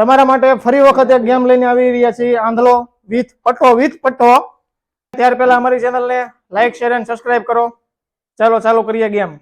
તમારા માટે ફરી વખત એક ગેમ લઈને આવી રહ્યા છીએ, આંધળો વિથ પટ્ટો. ત્યાર પહેલા અમારી ચેનલને લાઈક, શેર અને સબસ્ક્રાઇબ કરો. ચાલો ચાલુ કરીએ ગેમ.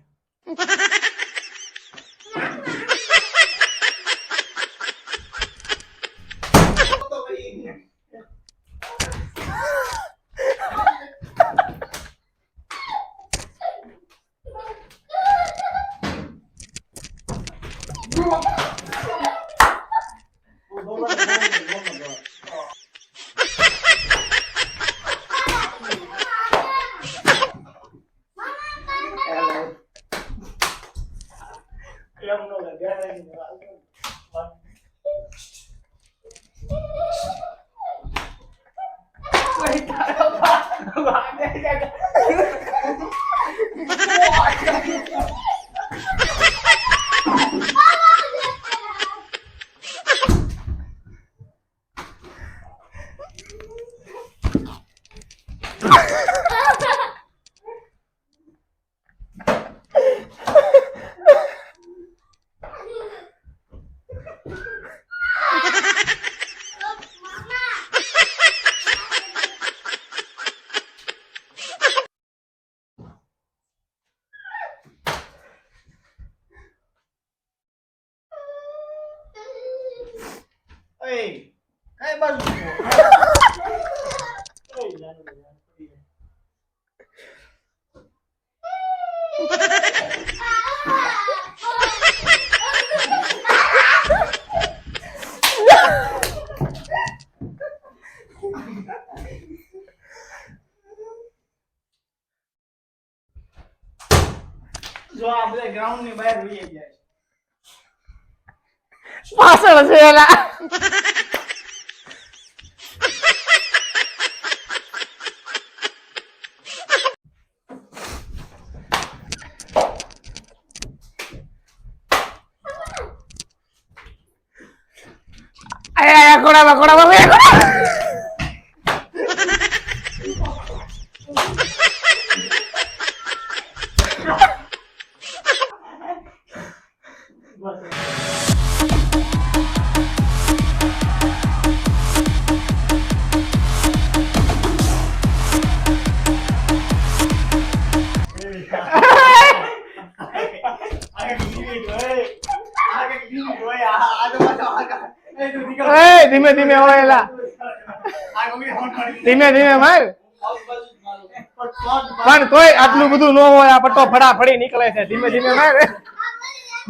જો આપણે ગ્રાઉન્ડ ની બહાર વહી જાય પાછળ છે એલા. આયા કોડા ધીમે ધીમે હોય એલા. ધીમે માર. પણ તોય આટલું બધું ન હોય. આ પટ્ટો ફડાફડી નીકળે છે. ધીમે માર.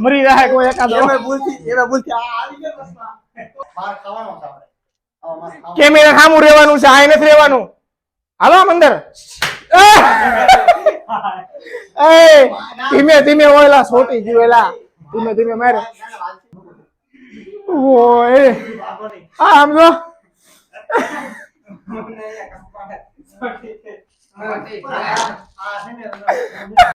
મરી જાય કોઈ એકાદો. કેમેરા સામું રહેવાનું છે, આ નથી રહેવાનું. હાલો અંદર. ધીમે ઓયલા છોટી જીવેલા. ધીમે માર. ઓય આમ જો